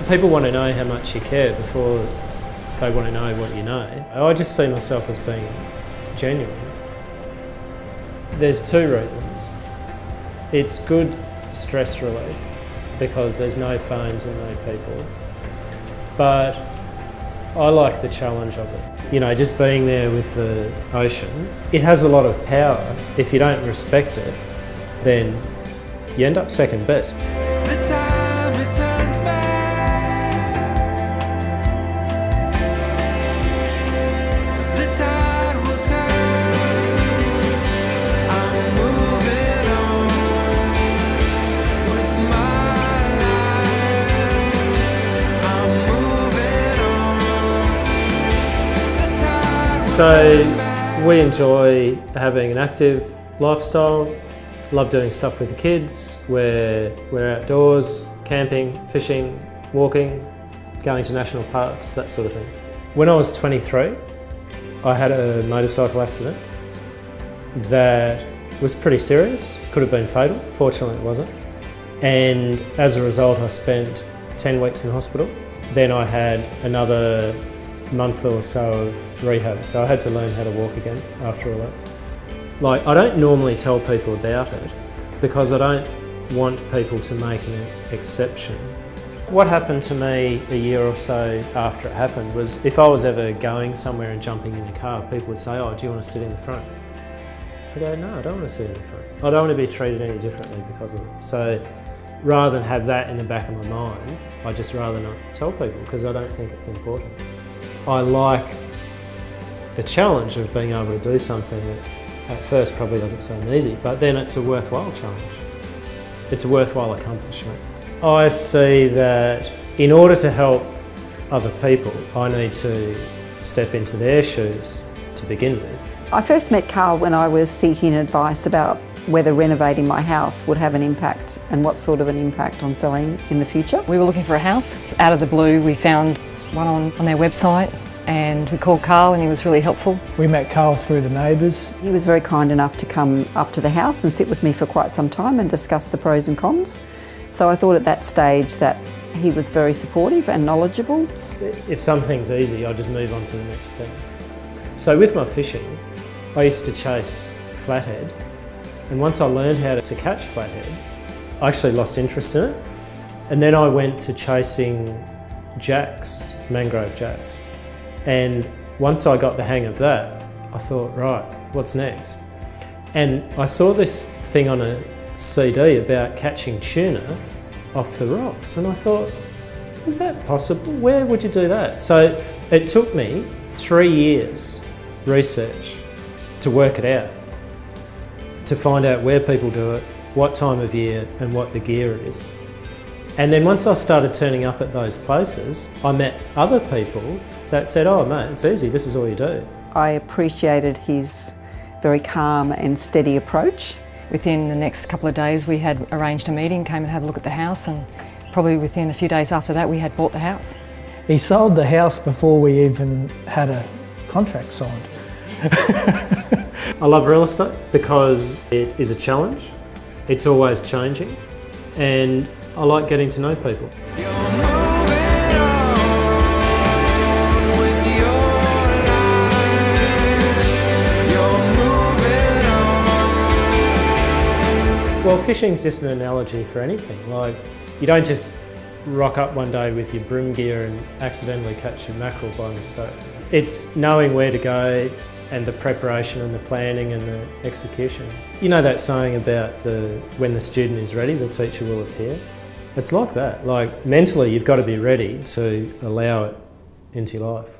People want to know how much you care before they want to know what you know. I just see myself as being genuine. There's two reasons. It's good stress relief because there's no phones and no people. But I like the challenge of it. You know, just being there with the ocean, it has a lot of power. If you don't respect it, then you end up second best. So we enjoy having an active lifestyle, love doing stuff with the kids, we're outdoors, camping, fishing, walking, going to national parks, that sort of thing. When I was 23, I had a motorcycle accident that was pretty serious, could have been fatal, fortunately it wasn't. And as a result I spent 10 weeks in hospital. Then I had another month or so of rehab, so I had to learn how to walk again after all that. Like, I don't normally tell people about it because I don't want people to make an exception. What happened to me a year or so after it happened was if I was ever going somewhere and jumping in the car, people would say, "Oh, do you want to sit in the front?" I go, "No, I don't want to sit in the front. I don't want to be treated any differently because of it." So rather than have that in the back of my mind, I just rather not tell people because I don't think it's important. I like the challenge of being able to do something that at first probably doesn't seem easy, but then it's a worthwhile challenge. It's a worthwhile accomplishment. I see that in order to help other people, I need to step into their shoes to begin with. I first met Karl when I was seeking advice about whether renovating my house would have an impact and what sort of an impact on selling in the future. We were looking for a house. Out of the blue, we found one on their website and we called Karl and he was really helpful. We met Karl through the neighbours. He was very kind enough to come up to the house and sit with me for quite some time and discuss the pros and cons. So I thought at that stage that he was very supportive and knowledgeable. If something's easy, I just move on to the next thing. So with my fishing, I used to chase flathead, and once I learned how to catch flathead, I actually lost interest in it. And then I went to chasing jacks, mangrove jacks. And once I got the hang of that, I thought, right, what's next? And I saw this thing on a CD about catching tuna off the rocks, and I thought, is that possible? Where would you do that? So it took me 3 years research to work it out, to find out where people do it, what time of year, and what the gear is. And then once I started turning up at those places, I met other people that said, "Oh mate, it's easy, this is all you do." I appreciated his very calm and steady approach. Within the next couple of days we had arranged a meeting, came and had a look at the house, and probably within a few days after that we had bought the house. He sold the house before we even had a contract signed. I love real estate because it is a challenge, it's always changing, and I like getting to know people. Well, fishing's just an analogy for anything. Like, you don't just rock up one day with your broom gear and accidentally catch a mackerel by mistake. It's knowing where to go and the preparation and the planning and the execution. You know that saying about when the student is ready, the teacher will appear? It's like that. Like, mentally, you've got to be ready to allow it into your life.